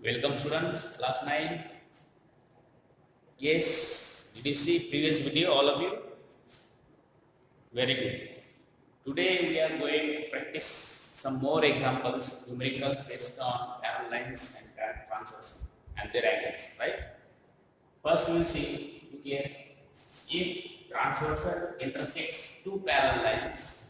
Welcome students, class 9. Yes, did you see previous video, all of you? Very good. Today we are going to practice some more examples, numericals based on parallel lines and current transversal and their angles, right? First we will see here, if transversal intersects two parallel lines,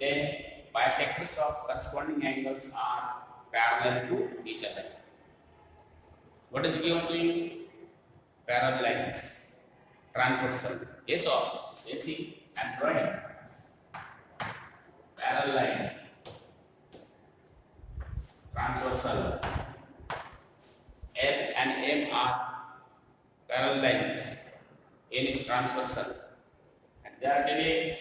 then bisectors of corresponding angles are parallel to each other. What is given to you? Parallel lines, transversal. Yes or no? Let's see. I'm drawing parallel line, transversal. L and M are parallel lines. N is transversal, and they are giving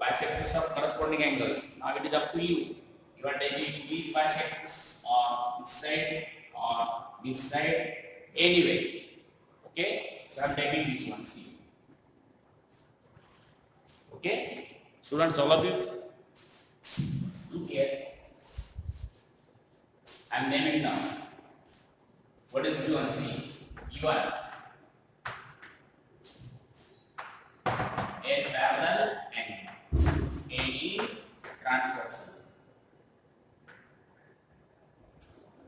bisectors of corresponding angles. Now it is up to you. You are taking these bisectors on this side or this side, anyway. Okay? So I am taking this one. See. Okay? Students, all of you, look here. I am naming now. What is U1? See. U1. A parallel angle. A is transversal.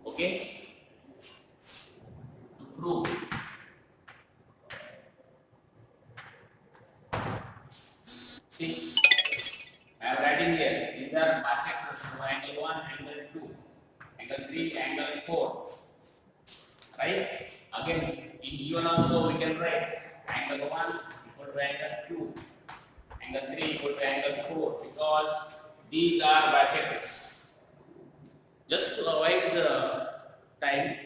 Okay? To prove, see, I am writing here. These are bisectors. So angle 1, angle 2, angle 3, angle 4. Right? Again, in U1 also we can write angle 1 equal to angle 2. Angle 3 equal to angle 4 because these are bisectors. Just to avoid the time,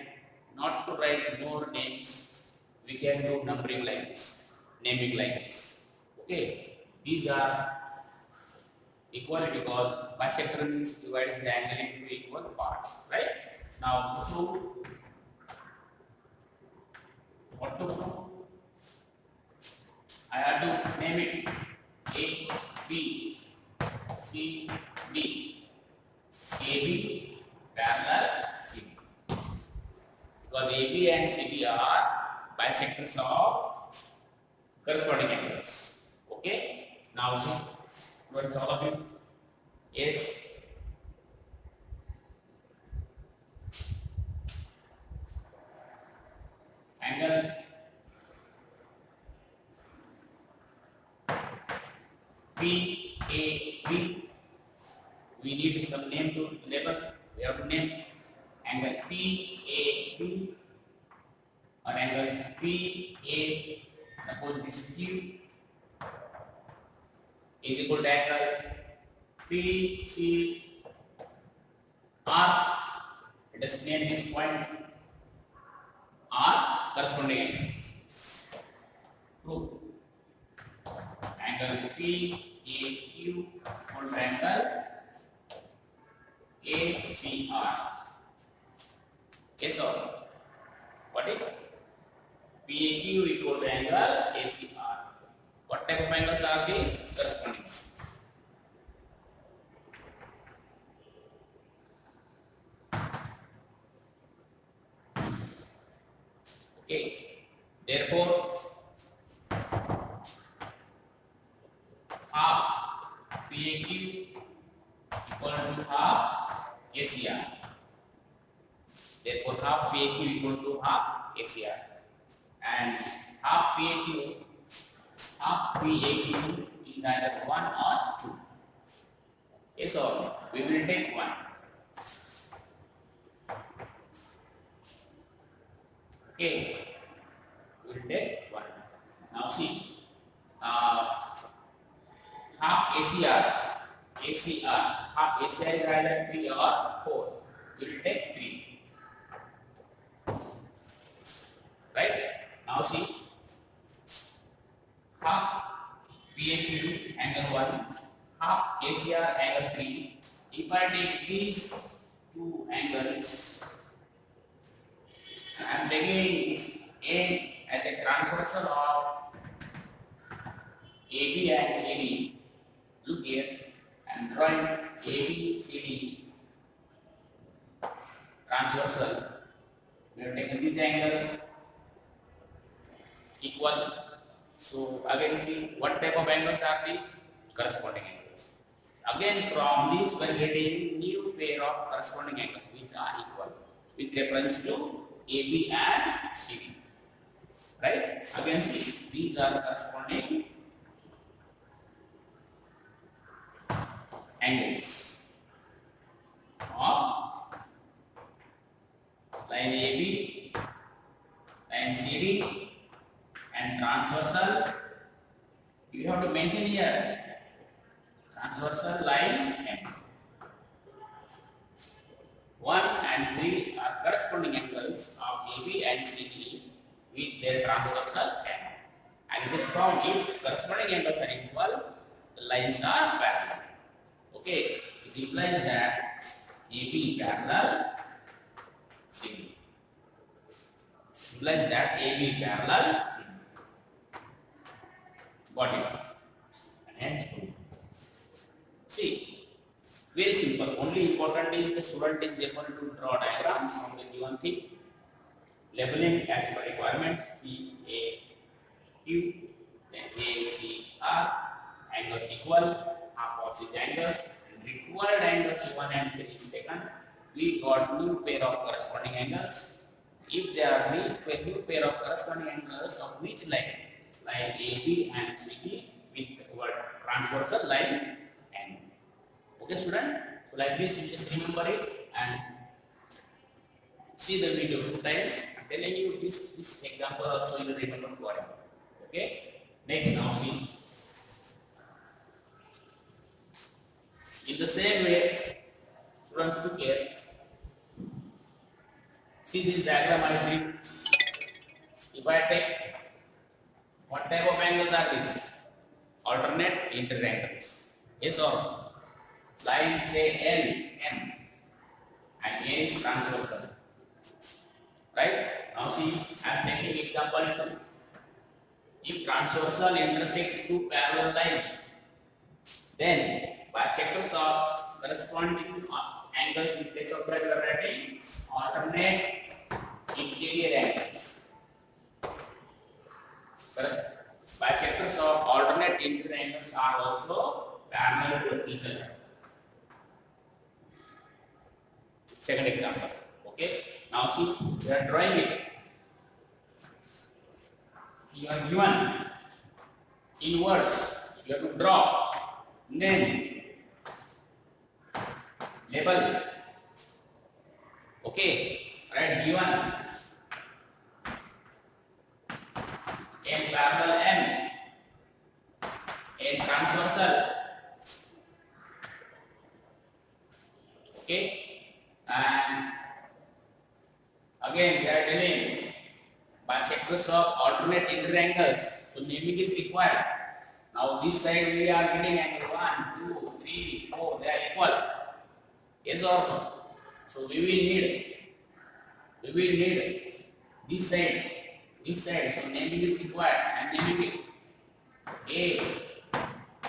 not to write more names, we can do numbering lines, naming lines. Okay, these are equal because bisector divides the angle into equal parts. Right? Now, what to prove? I have to name it A, B, C, D. AB parallel CD. Because AB and CD are bisectors of corresponding angles. Okay? Now see, what is all of you? Yes. Angle PAB. We need some name to label. We have to name angle PAB or angle PA. Suppose this Q is equal to angle PCR. Let us name this point R corresponding angles. Prove angle PAQ equal to angle ACR. Yes or no? What is PAQ equal to angle ACR? What type of angles are these? Corresponding. Okay. Therefore, half PAQ equal to half ACR. Therefore, half PAQ equal to half ACR. And half PAQ is either 1 or 2. Yes or no? We will take 1. Okay. We will take 1. Now see. Half half ACR is either 3 or 4. We will take 3. Right? Now see, half PAQ angle 1, half ACR angle 3. If I take these two angles, I am taking this A as a transversal of AB and CD. Look here, I am drawing ABCD transversal. We have taken this angle equal. So again see what type of angles are these? Corresponding angles. Again from this we are getting new pair of corresponding angles which are equal with reference to AB and CD. Right? Again see these are corresponding angles of line AB, line CD and transversal. You have to mention here transversal line M. 1 and 3 are corresponding angles of AB and CD with their transversal M. And it is found if corresponding angles are equal, the lines are parallel. Okay, it implies that AB parallel CD. It implies that AB parallel CD. Got it? Hence, see, very simple. Only important is the student is able to draw diagram from the given thing. Labeling as per requirements P A Q, then A C R, angles equal, half of these angles, and required angles 1 and 3 is taken. We got new pair of corresponding angles. If there are new pair of corresponding angles of which line? Line AB and CD with what transversal line N. Okay, student? So like this, you just remember it and see the video 2 times. I'm telling you this example also you remember for it. Okay? Next now see. In the same way, students look here. See this diagram I did. If I take what type of angles are these? Alternate interangles. Yes or no? Line say L, M, and A is transversal. Right? Now see, I am taking example. If transversal intersects two parallel lines, then bisectors of corresponding angles in place of bracket are writing alternate interior angles. Bisectors of alternate interior angles are also parallel to each other. Second example. Okay. Now see, we are drawing it. You are given inverse. You have to draw. Name. Label. Okay. Right. Given. N parallel M. N transversal. Okay. And again we are telling bisectors of alternate interangles. So naming is required. Now this side we are getting angle 1, 2, 3, 4. They are equal. Yes or no? So we will need this side. This side. So naming is required. And naming it A,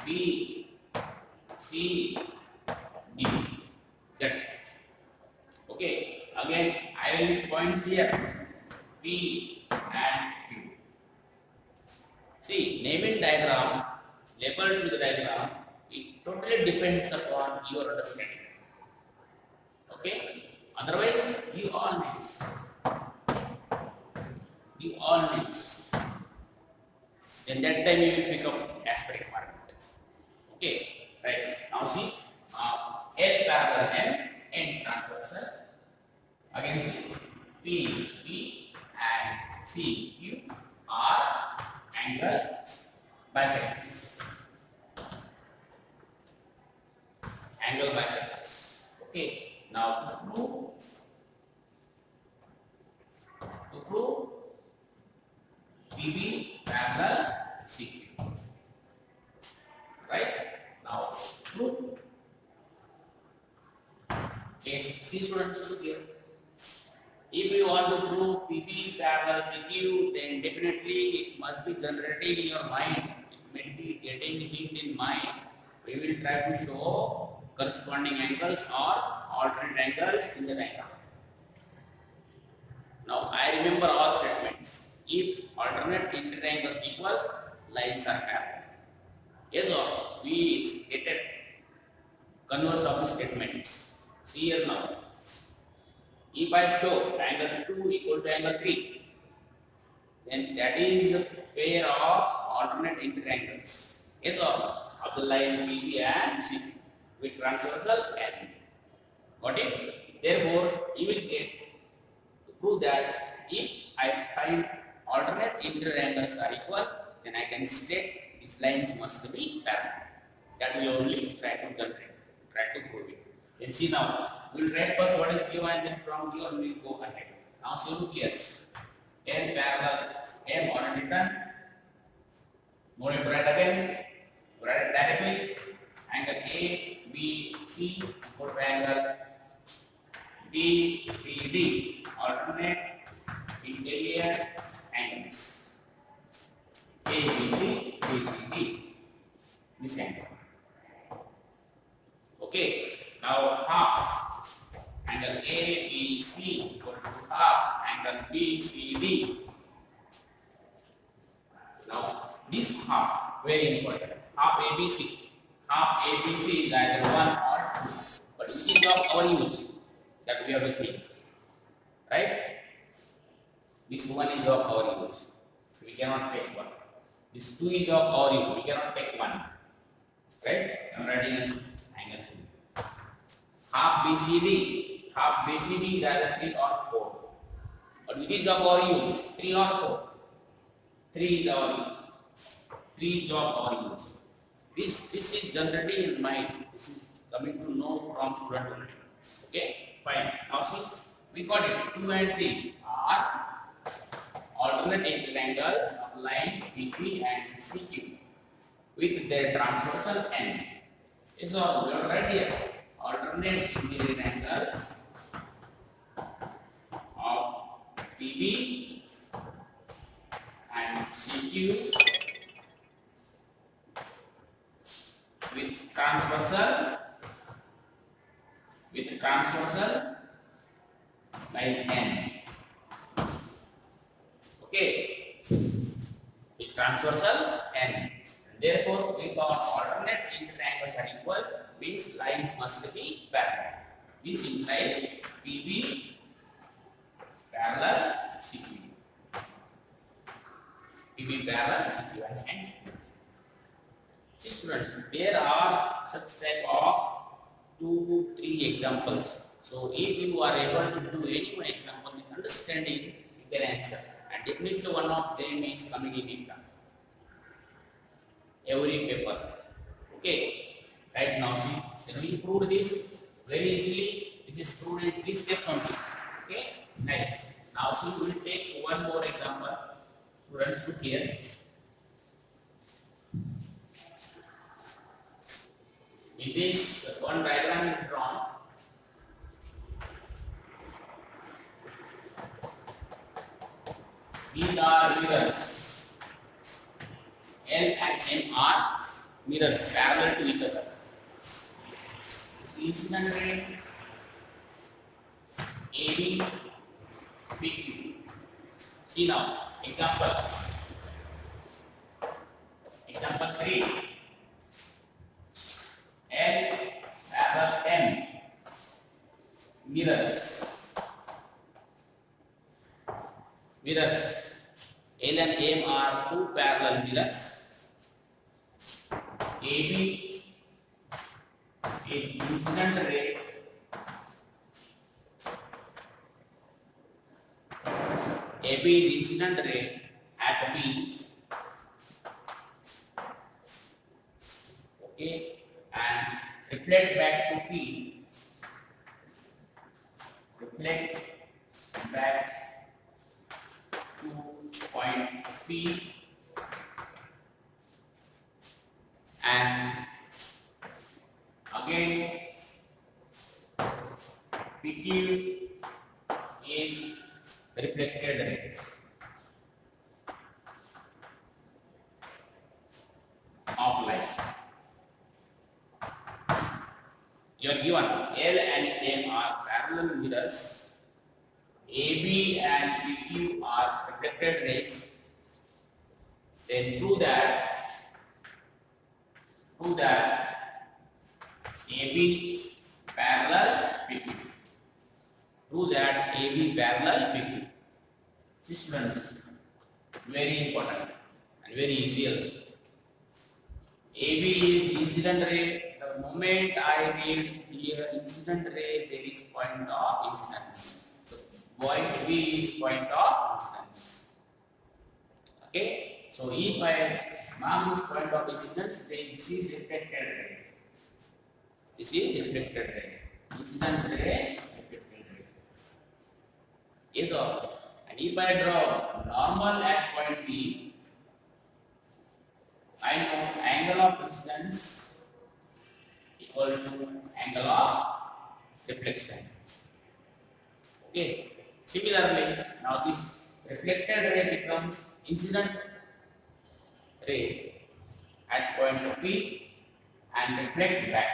B, C, D. That's it. Okay, again I will need points here P and Q. See, naming diagram, labeled to the diagram, it totally depends upon your understanding. Okay, otherwise you all needs. Then that time you will pick up as per requirement. Okay, right. Now see, L parallel M, N transversal. Again see, P, P and C, Q are angle bisectors. Angle bisectors. Okay. Now to prove PB parallel CQ. Right? Now prove. Okay, see students, look here. If you want to prove PB parallel CQ, then definitely it must be generating in your mind. It may be getting hit in mind. We will try to show corresponding angles or alternate angles in the diagram. Now I remember all statements. If alternate interangles equal, lines are parallel. Yes or no? We stated converse of the statements. See here now. If I show angle 2 equal to angle 3, then that is a pair of alternate interangles. Yes or no? Of the line PB and CQ with transversal N. Got it? Therefore, you will get to prove that if I find alternate interangles are equal, then I can state these lines must be parallel. That we only try to generate, try to prove it. Then see now, we will write first what is given and then from here we will go ahead. Now see you clear. M parallel, M already done. No need to write again. Write it directly. Angle A, B, C equal to angle B, C, D. Alternate interior angles. A, B, C, B, C, D. This angle. Okay. Now half. Angle A, B, C equal to half. Angle B, C, D. Now this half, very important. Half ABC. Half ABC is either 1 or 2. But which is of our use? That we have to think. Right? This 1 is of our use. We cannot take 1. This 2 is of our use. We cannot take 1. Right? I am writing as angle 2. Half BCD. Half BCD is either 3 or 4. But which is of our use? 3 or 4? 3 is our use. 3 is of our use. This is generally in mind. This is coming to know from student only. Okay, fine. Now see, we got it. 2 and 3 are alternate interangles of line PP and CQ with their transversal end. So we are right here. Alternate interangles of PP and CQ with transversal line N. Okay, with transversal N. Therefore, we got alternate interangles are equal, means lines must be parallel. This implies PB parallel CQ. PB parallel CQ and see students, there are such type of 2 to 3 examples. So if you are able to do any one example with understanding, you can answer. And definitely one of them is coming in exam. Every paper. Okay. Right now, see, can we prove this very easily? It is proved in 3 steps only. Okay. Nice. Now, see, we will take one more example. Students, look here. In this, one diagram is drawn. These are mirrors. L and M are mirrors parallel to each other. Incident ray AB, PQ. See now, example 3. L parallel M mirrors. L and M are 2 parallel mirrors. AB is incident ray. AB is incident ray at B. Okay. And reflect back to P. Reflect back to point P, and again PQ is reflected ray of light. You are given L and M are parallel mirrors, AB and PQ are reflected rays. Then prove that AB parallel PQ. Prove that AB parallel PQ. This students, very important and very easy also. AB is incident ray. The moment I read here incident ray, there is point of incidence. So point B is point of incidence. Okay. So if I mark this point of incidence, then this is reflected ray. This is reflected ray. Incident ray, reflected ray. Yes or? And if I draw normal at point B, I know angle of incidence equal to angle of reflection. Okay. Similarly, now this reflected ray becomes incident ray at point P and reflects back.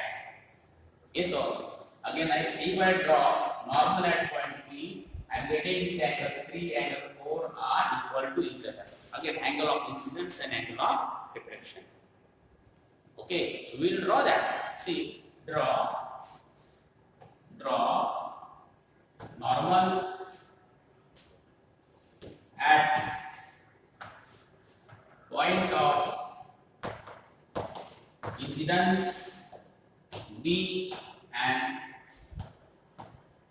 Yes or? Again, if I draw normal at point P, I am getting these angles 3, angle 4 are equal to each other. Again, angle of incidence and angle of reflection. Okay, so we will draw that. See, draw normal at point of incidence B and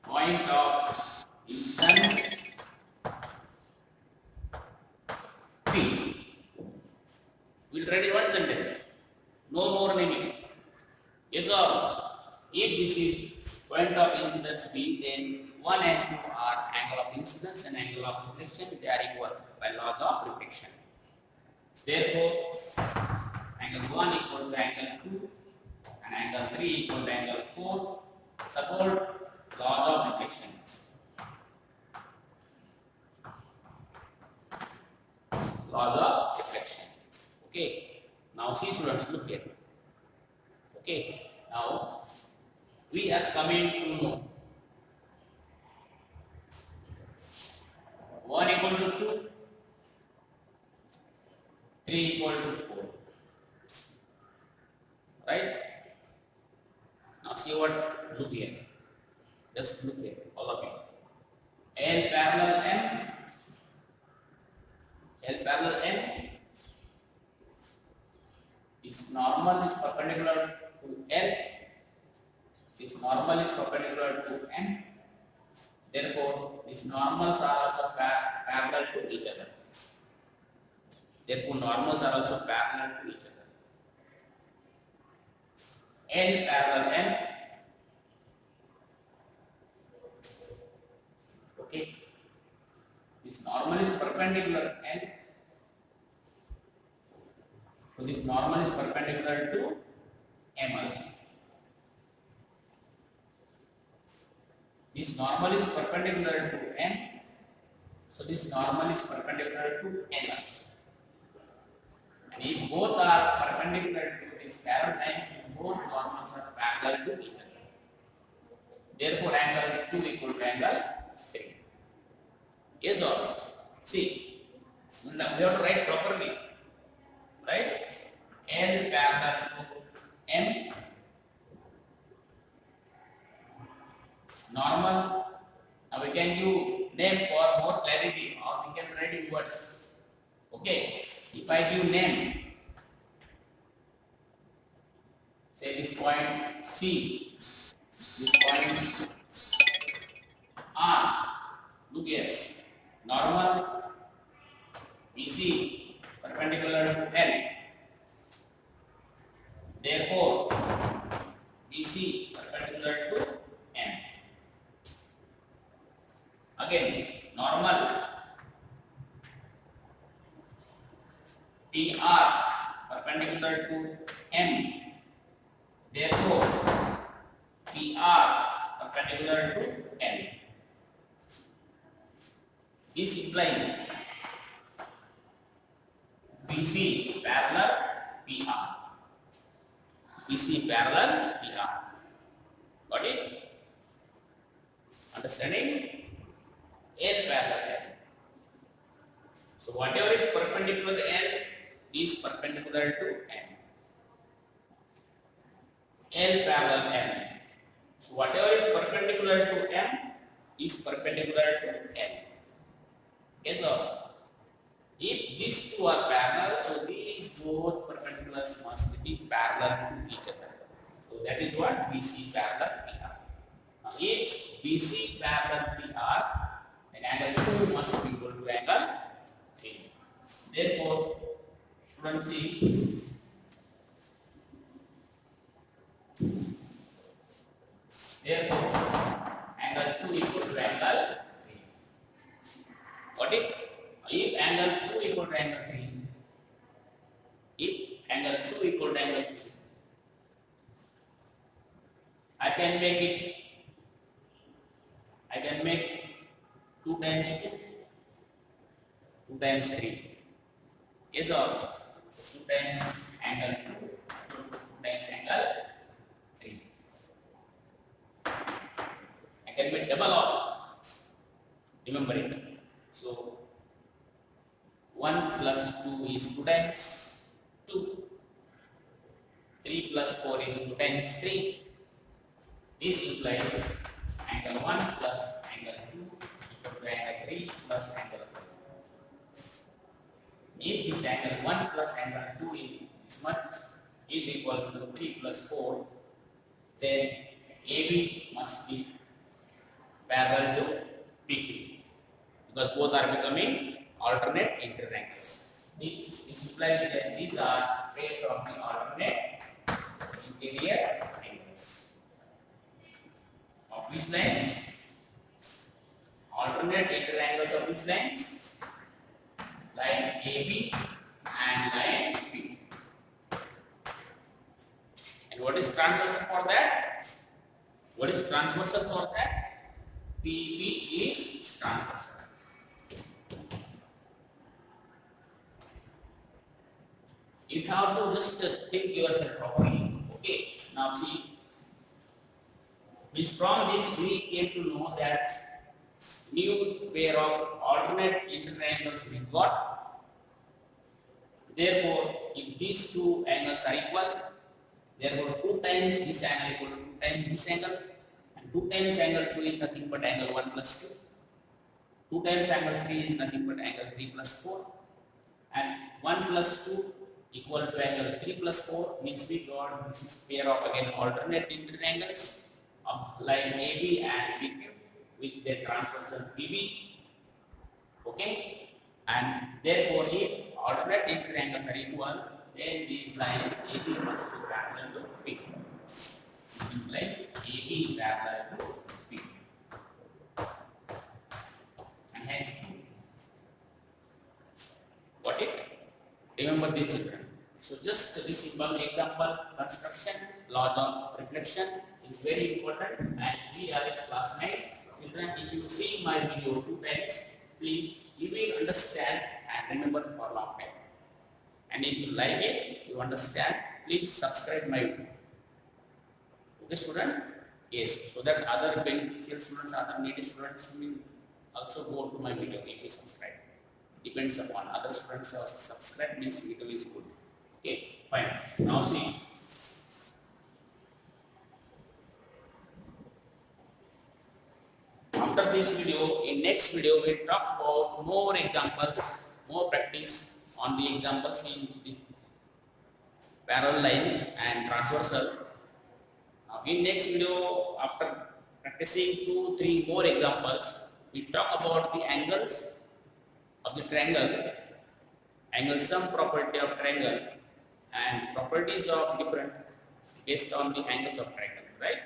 point of incidence P. We will write in one sentence. No more naming. Yes or? If this is point of incidence B, then 1 and 2 are angle of incidence and angle of reflection. They are equal by laws of reflection. Therefore, angle 1 equal to angle 2 and angle 3 equal to angle 4. Support laws of reflection. Laws of reflection. Okay. Now see students, look here. Okay. Now we are coming to know 1 equal to 2, 3 equal to 4. Right? Now see what, look here. Just look here, all of you. L parallel M. L parallel M. This normal is perpendicular to L. This normal is perpendicular to M. Therefore, these normals are also parallel to each other. Therefore, normals are also parallel to each other. L parallel M. Okay. This normal is perpendicular L. So this normal is perpendicular to M also. This normal is perpendicular to M. So this normal is perpendicular to N also. And if both are perpendicular to this parallel lines, both normals are parallel to each other. Therefore, angle 2 equal to angle 3. Yes or no? See, we have to write properly. Right? L parallel to M. Normal. Now we can give name for more clarity, or we can write in words. Okay. If I give name, say this point C, this point R. Look here. Normal BC perpendicular to L. Therefore, BC perpendicular to M. Again, normal PR perpendicular to M. Therefore, PR perpendicular to L. This implies BC parallel PR. BC parallel PR. Got it? Understanding? L parallel L. So whatever is perpendicular to L is perpendicular to M. L parallel M. So whatever is perpendicular to M is perpendicular to L. Yes or? If these two are parallel, so these both perpendiculars must be parallel to each other. So that is what BC parallel PR. Now if BC parallel PR, then angle 2 must be equal to angle 3. Therefore, students see, therefore angle 2 equal to angle 3. Got it? If angle 2 equal to angle 3, if angle 2 equal to angle 3, I can make 2 times 2, 2 times 3. Yes or? So 2 times angle 2, 2 times angle 3. I can make double of, remember it. So 1 plus 2 is 2 times 2. 3 plus 4 is 2 times 3. This implies angle 1 plus angle 2 equal to angle 3 plus angle 4. If this angle 1 plus angle 2 is this much is equal to 3 plus 4, then AB must be parallel to PQ, because both are becoming alternate interangles. This implies that these are pairs of the alternate interior angles. Of which lines? Alternate interangles of which lines? Line AB and line P. And what is transversal for that? What is transversal for that? PB is transversal. You have to just think yourself properly. Okay, now see, means from this we get to know that new pair of alternate interangles we got. Therefore, if these two angles are equal, therefore 2 times this angle equal to 2 times this angle, and 2 times angle 2 is nothing but angle 1 plus 2. 2 times angle 3 is nothing but angle 3 plus 4, and 1 plus 2 equal to angle 3 plus 4 means we got this is pair of again alternate interangles of line AB and PQ with their transversal PB. Okay, and therefore if alternate interangles are equal, then these lines AB must be parallel to PQ. This implies AB parallel to PQ, and hence what it? Remember this children. So just this simple example construction, laws of reflection is very important, and we are in class 9. Children, if you see my video 2 times, please you will understand and remember for a long time. And if you like it, you understand, please subscribe my video. Okay student? Yes, so that other beneficial students, other needy students will also go to my video if you subscribe. Depends upon other students or subscribe means video is good. Okay, fine. Now see. After this video, in next video we'll talk about more examples, more practice on the examples in the parallel lines and transversal. Now in next video, after practicing 2-3 more examples, we talk about the angles of the triangle, angle sum property of triangle, and properties of different based on the angles of triangle, right?